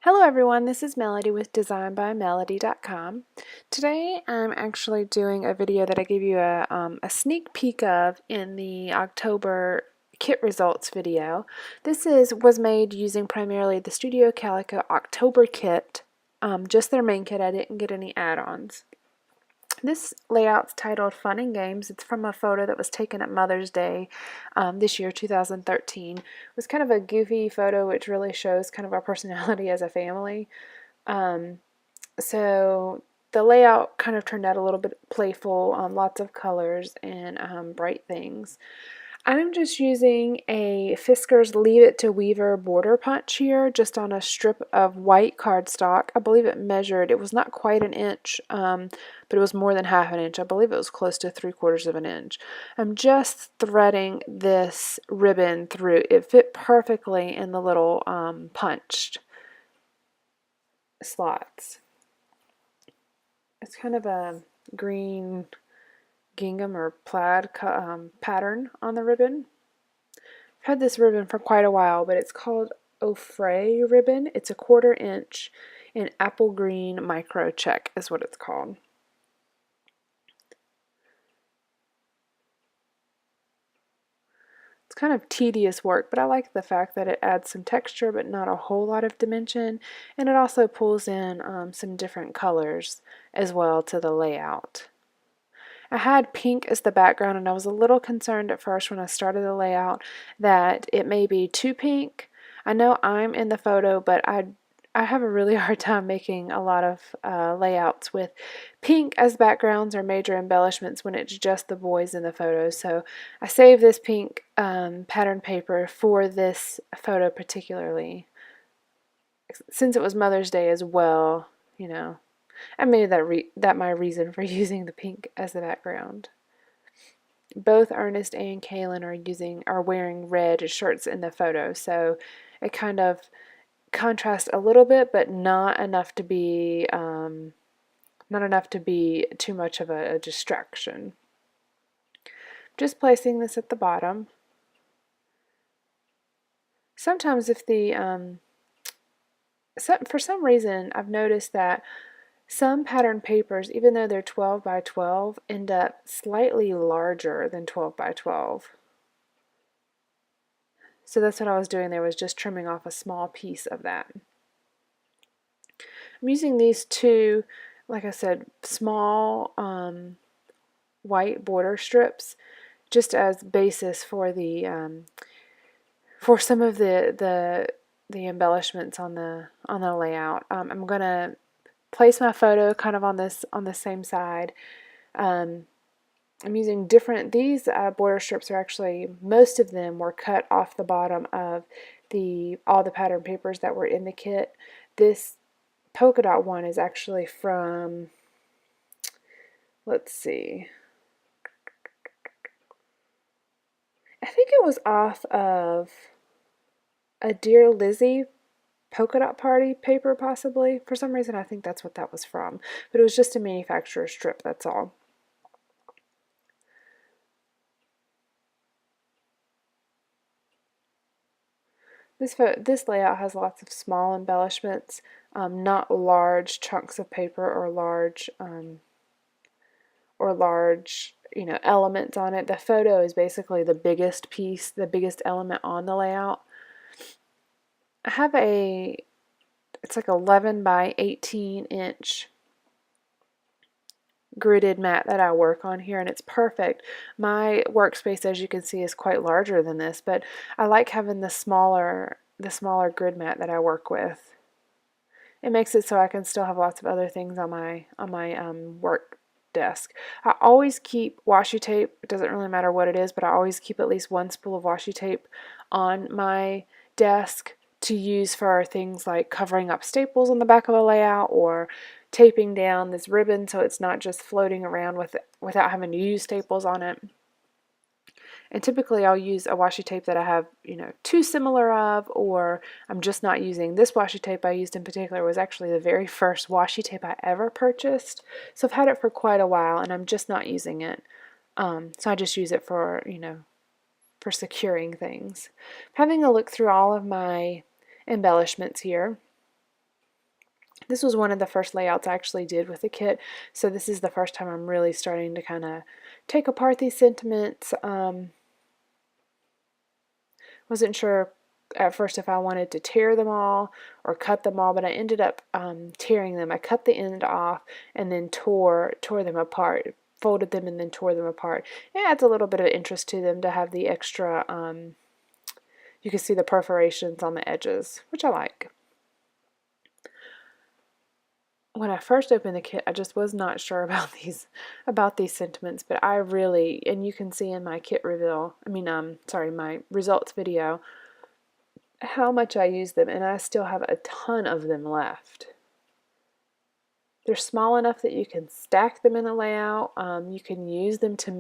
Hello everyone, this is Melody with designbymelody.com. Today I'm actually doing a video that I gave you a sneak peek of in the October kit results video. This was made using primarily the Studio Calico October kit, just their main kit. I didn't get any add-ons. This layout's titled Fun and Games. It's from a photo that was taken at Mother's Day this year, 2013. It was kind of a goofy photo which really shows kind of our personality as a family. So the layout kind of turned out a little bit playful, lots of colors and bright things. I'm just using a Fisker's Leave It to Weaver border punch here, just on a strip of white cardstock. I believe it measured, it was not quite an inch, but it was more than half an inch. I believe it was close to 3/4 of an inch. I'm just threading this ribbon through. It fit perfectly in the little punched slots. It's kind of a green gingham or plaid pattern on the ribbon. I've had this ribbon for quite a while, but it's called Offray ribbon. It's a 1/4 inch in apple green micro check is what it's called. It's kind of tedious work, but I like the fact that it adds some texture but not a whole lot of dimension, and it also pulls in some different colors as well to the layout. I had pink as the background, and I was a little concerned at first when I started the layout that it may be too pink. I know I'm in the photo, but I have a really hard time making a lot of layouts with pink as backgrounds or major embellishments when it's just the boys in the photo. So I saved this pink pattern paper for this photo particularly, since it was Mother's Day as well, you know. And maybe that my reason for using the pink as the background. Both Ernest and Kaylin are wearing red shirts in the photo, so it kind of contrasts a little bit, but not enough to be too much of a distraction. Just placing this at the bottom. Sometimes if for some reason I've noticed that some pattern papers, even though they're 12 by 12, end up slightly larger than 12 by 12. So that's what I was doing there, was just trimming off a small piece of that. I'm using these two, like I said, small white border strips just as basis for the for some of the embellishments on the layout. I'm gonna place my photo kind of on the same side. I'm using these border strips are actually, most of them were cut off the bottom of all the pattern papers that were in the kit. This polka dot one is actually from, let's see, I think it was off of a Dear Lizzie polka dot party paper, possibly. For some reason I think that's what that was from, but it was just a manufacturer strip, that's all. This layout has lots of small embellishments, not large chunks of paper or large elements on it. The photo is basically the biggest piece, the biggest element on the layout. I have it's like 11 by 18 inch gridded mat that I work on here, and it's perfect. My workspace, as you can see, is quite larger than this, but I like having the smaller grid mat that I work with. It makes it so I can still have lots of other things on my work desk. I always keep washi tape. It doesn't really matter what it is, but I always keep at least one spool of washi tape on my desk to use for things like covering up staples on the back of a layout, or taping down this ribbon so it's not just floating around without having to use staples on it. And typically I'll use a washi tape that I have, two similar of, or I'm just not using. This washi tape I used in particular was actually the very first washi tape I ever purchased. So I've had it for quite a while and I'm just not using it. So I just use it for, for securing things. Having a look through all of my embellishments here. This was one of the first layouts I actually did with the kit, so this is the first time I'm really starting to kind of take apart these sentiments. Wasn't sure at first if I wanted to tear them all or cut them all, but I ended up tearing them. I cut the end off and then tore them apart, folded them and then tore them apart. It adds a little bit of interest to them to have the extra, you can see the perforations on the edges, which I like. When I first opened the kit, I just was not sure about these sentiments, but I really, and you can see in my kit reveal, sorry, my results video, how much I use them, and I still have a ton of them left. They're small enough that you can stack them in a layout. You can use them to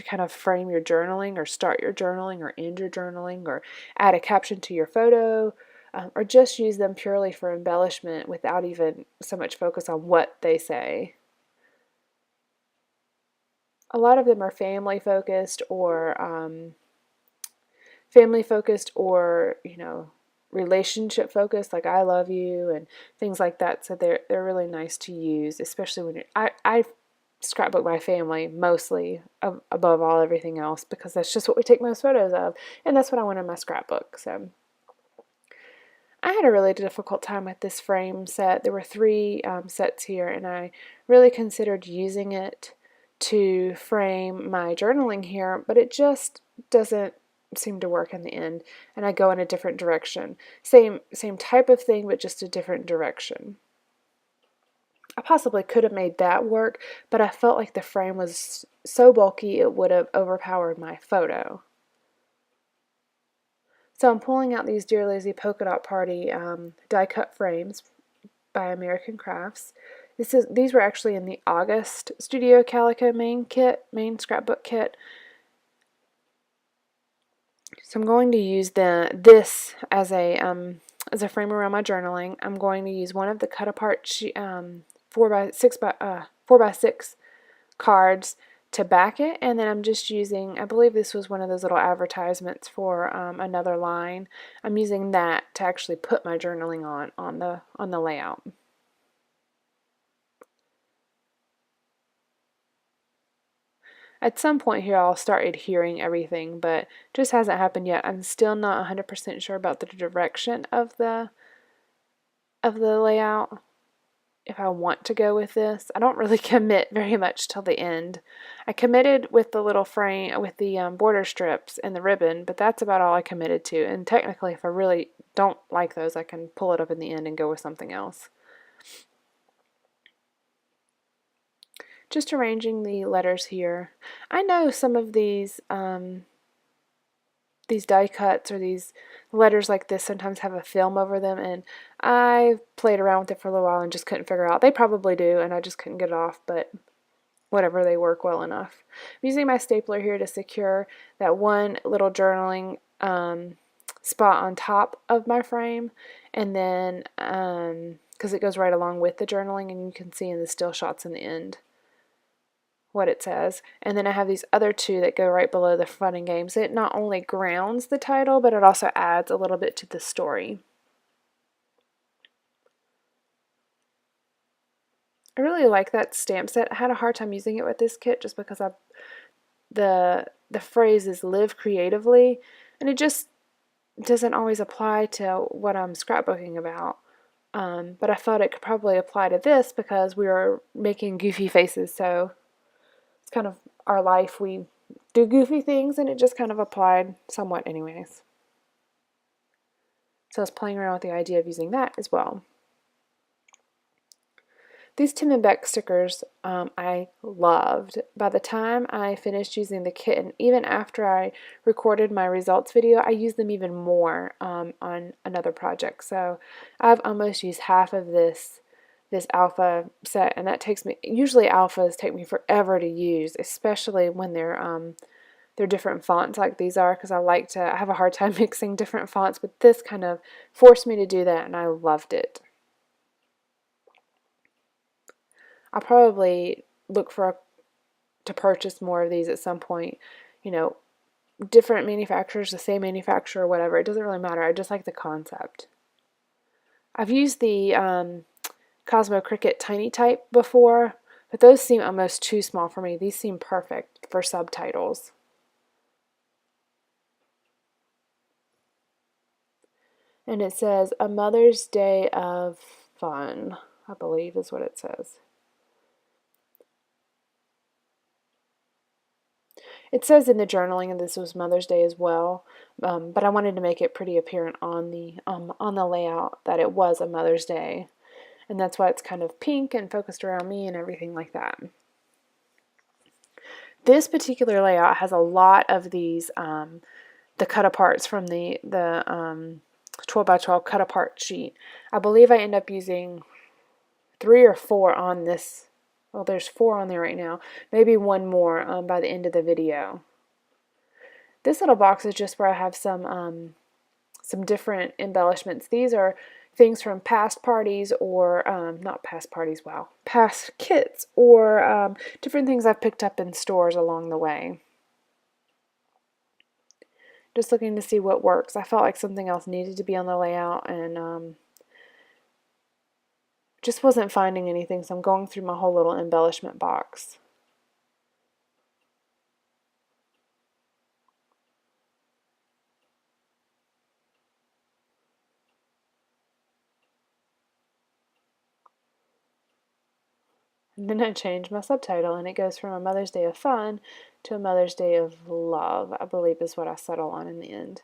kind of frame your journaling, or start your journaling, or end your journaling, or add a caption to your photo, or just use them purely for embellishment without even so much focus on what they say. A lot of them are family focused, or relationship focused, like I love you and things like that. So they're really nice to use, especially when I scrapbook my family mostly above all everything else, because that's just what we take most photos of, and that's what I want in my scrapbook. So I had a really difficult time with this frame set. There were 3 sets here, and I really considered using it to frame my journaling here, but it just doesn't seem to work in the end, and I go in a different direction. Same type of thing, but just a different direction. I possibly could have made that work, but I felt like the frame was so bulky it would have overpowered my photo. So I'm pulling out these Dear Lazy Polka Dot Party die cut frames by American Crafts. These were actually in the August Studio Calico main scrapbook kit. So I'm going to use this as a frame around my journaling. I'm going to use one of the cut apart 4x6 cards to back it, and then I'm just using, I believe this was one of those little advertisements for another line. I'm using that to actually put my journaling on the layout. At some point here I'll start adhering everything, but just hasn't happened yet. I'm still not 100% sure about the direction of the layout. If I want to go with this, I don't really commit very much till the end. I committed with the little frame, with the border strips and the ribbon, but that's about all I committed to. And technically, if I really don't like those, I can pull it up in the end and go with something else. Just arranging the letters here. I know some of these die cuts or these letters like this sometimes have a film over them, and I played around with it for a little while and just couldn't figure out. They probably do, and I just couldn't get it off, but whatever, they work well enough. I'm using my stapler here to secure that one little journaling spot on top of my frame, and then because it goes right along with the journaling, and you can see in the still shots in the end what it says. And then I have these other 2 that go right below the fun and games. It not only grounds the title, but it also adds a little bit to the story. I really like that stamp set. I had a hard time using it with this kit just because the phrase is live creatively, and it just doesn't always apply to what I'm scrapbooking about. But I thought it could probably apply to this because we were making goofy faces, so it's kind of our life. We do goofy things, and it just kind of applied somewhat anyways. So I was playing around with the idea of using that as well. These Tim and Beck stickers I loved. By the time I finished using the kit, and even after I recorded my results video, I used them even more on another project. So I've almost used half of this alpha set, and that takes me, usually alphas take me forever to use, especially when they're different fonts like these are, because I have a hard time mixing different fonts, but this kind of forced me to do that, and I loved it. I'll probably look to purchase more of these at some point. Different manufacturers, the same manufacturer, whatever. It doesn't really matter. I just like the concept. I've used the Cosmo Cricut Tiny Type before, but those seem almost too small for me. These seem perfect for subtitles. And it says, A Mother's Day of Fun, I believe is what it says. It says in the journaling that this was Mother's Day as well, but I wanted to make it pretty apparent on the layout that it was a Mother's Day, and that's why it's kind of pink and focused around me and everything like that. This particular layout has a lot of these the cut aparts from the 12 by 12 cut apart sheet. I believe I end up using 3 or 4 on this. Well, there's 4 on there right now. Maybe one more by the end of the video. This little box is just where I have some different embellishments. These are things from past parties or, not past parties, wow, past kits or different things I've picked up in stores along the way. Just looking to see what works. I felt like something else needed to be on the layout and just wasn't finding anything, so I'm going through my whole little embellishment box. And then I changed my subtitle, and it goes from A Mother's Day of Fun to A Mother's Day of Love, I believe is what I settle on in the end.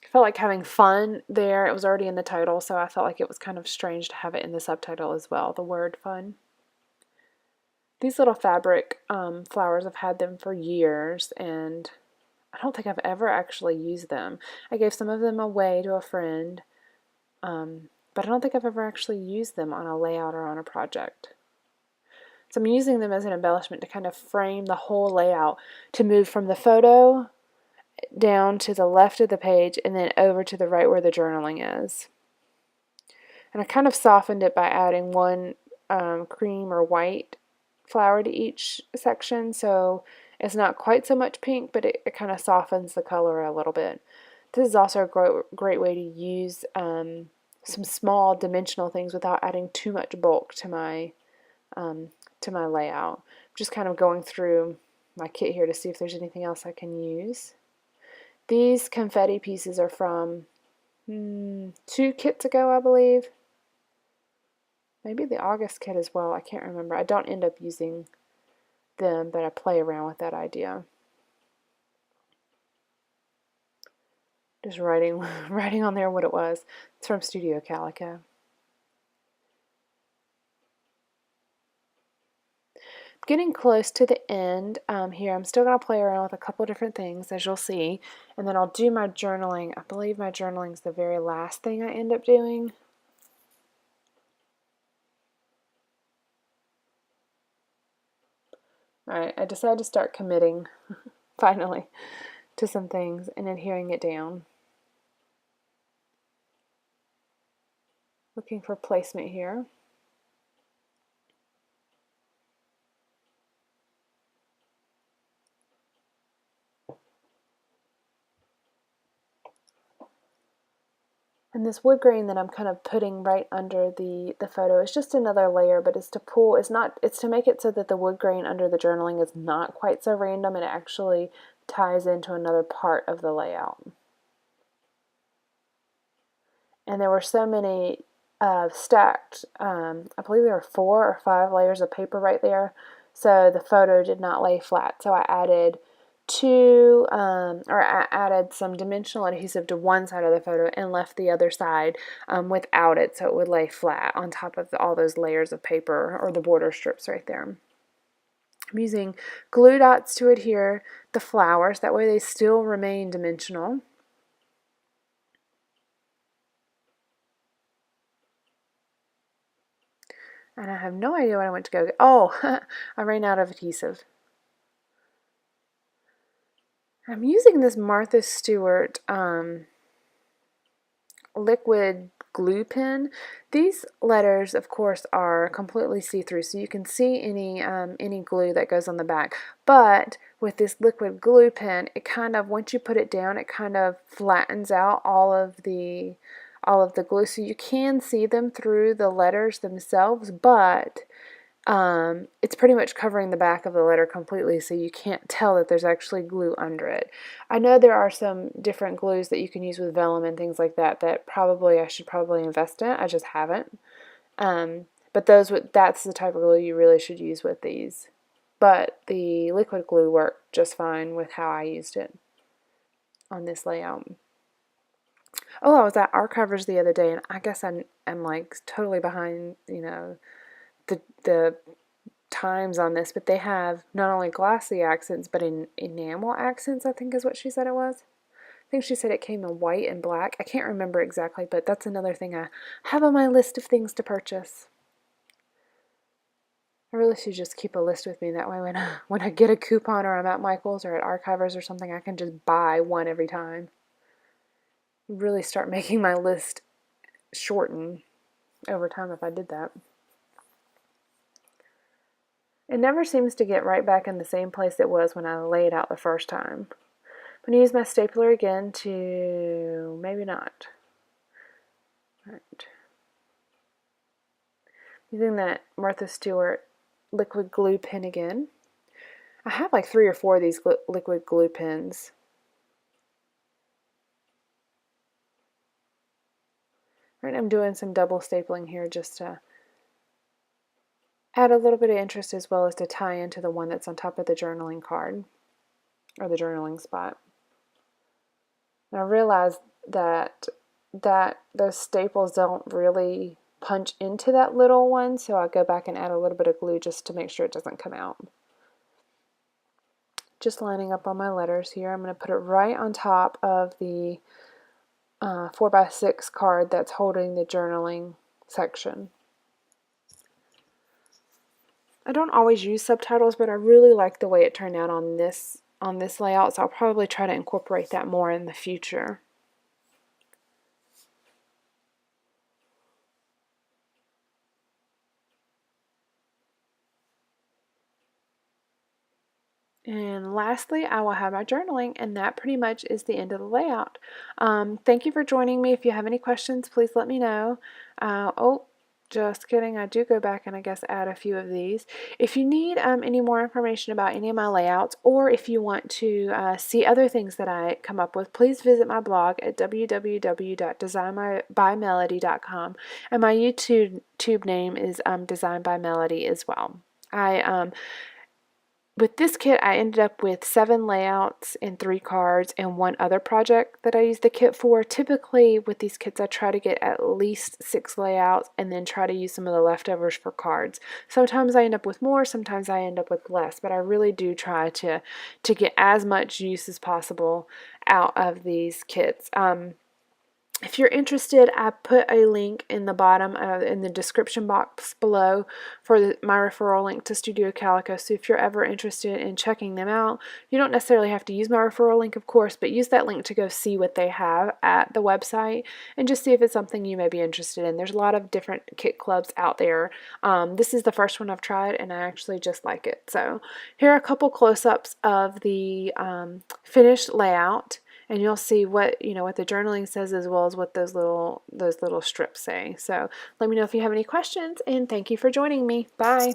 I felt like having fun there. It was already in the title, so I felt like it was kind of strange to have it in the subtitle as well, the word fun. These little fabric flowers, I've had them for years, and I don't think I've ever actually used them. I gave some of them away to a friend, but I don't think I've ever actually used them on a layout or on a project. So I'm using them as an embellishment to kind of frame the whole layout, to move from the photo down to the left of the page and then over to the right where the journaling is. And I kind of softened it by adding one cream or white flower to each section, so it's not quite so much pink, but it kind of softens the color a little bit. This is also a great way to use some small dimensional things without adding too much bulk to my layout. I'm just kind of going through my kit here to see if there's anything else I can use. These confetti pieces are from 2 kits ago, I believe. Maybe the August kit as well. I can't remember. I don't end up using them, but I play around with that idea. Just writing on there what it was. It's from Studio Calico. Getting close to the end here. I'm still going to play around with a couple different things, as you'll see, and then I'll do my journaling. I believe my journaling is the very last thing I end up doing. Alright, I decided to start committing, finally, to some things and adhering it down. Looking for placement here. And this wood grain that I'm kind of putting right under the photo is just another layer, but it's to pull, it's to make it so that the wood grain under the journaling is not quite so random, and it actually ties into another part of the layout. And there were so many stacked, I believe there were 4 or 5 layers of paper right there, so the photo did not lay flat. So I added I added some dimensional adhesive to one side of the photo and left the other side without it, so it would lay flat on top of all those layers of paper or the border strips right there. I'm using glue dots to adhere the flowers, that way they still remain dimensional. And I have no idea what I went to go get. Oh, I ran out of adhesive. I'm using this Martha Stewart liquid glue pen. These letters, of course, are completely see-through, so you can see any glue that goes on the back. But with this liquid glue pen, it kind of, once you put it down, it kind of flattens out all of the all of the glue, so you can see them through the letters themselves, but it's pretty much covering the back of the letter completely, so you can't tell that there's actually glue under it. I know there are some different glues that you can use with vellum and things like that that I should probably invest in. I just haven't. But that's the type of glue you really should use with these. But the liquid glue worked just fine with how I used it on this layout. Oh, I was at Archivers the other day, and I guess I'm like totally behind, the times on this, but they have not only glossy accents, but in enamel accents, I think is what she said it was. I think she said it came in white and black. I can't remember exactly, but that's another thing I have on my list of things to purchase. I really should just keep a list with me. That way when I get a coupon or I'm at Michael's or at Archivers or something, I can just buy one every time. Really start making my list shorten over time if I did that. It never seems to get right back in the same place it was when I laid out the first time. I'm going to use my stapler again to, maybe not. Right. Using that Martha Stewart liquid glue pen again. I have like 3 or 4 of these liquid glue pens. Right, I'm doing some double stapling here just to add a little bit of interest as well as to tie into the one that's on top of the journaling card or the journaling spot. And I realized that those staples don't really punch into that little one, so I go back and add a little bit of glue just to make sure it doesn't come out. Just lining up all my letters here. I'm going to put it right on top of the 4x6 card that's holding the journaling section. I don't always use subtitles, but I really like the way it turned out on this layout, so I'll probably try to incorporate that more in the future. And lastly, I will have my journaling, and that pretty much is the end of the layout. Thank you for joining me. If you have any questions, please let me know. Oh, just kidding. I do go back and I guess add a few of these. If you need any more information about any of my layouts, or if you want to see other things that I come up with, please visit my blog at www.designbymelody.com, and my YouTube name is Design by Melody as well. With this kit, I ended up with 7 layouts and 3 cards and 1 other project that I used the kit for. Typically, with these kits, I try to get at least 6 layouts and then try to use some of the leftovers for cards. Sometimes I end up with more, sometimes I end up with less, but I really do try to get as much use as possible out of these kits. If you're interested, I put a link in the bottom in the description box below for my referral link to Studio Calico. So if you're ever interested in checking them out, you don't necessarily have to use my referral link, of course, but use that link to go see what they have at the website and just see if it's something you may be interested in. There's a lot of different kit clubs out there. This is the first one I've tried, and I actually just like it. So here are a couple close-ups of the finished layout. And you'll see what what the journaling says as well as what those little strips say. So let me know if you have any questions, and thank you for joining me. Bye.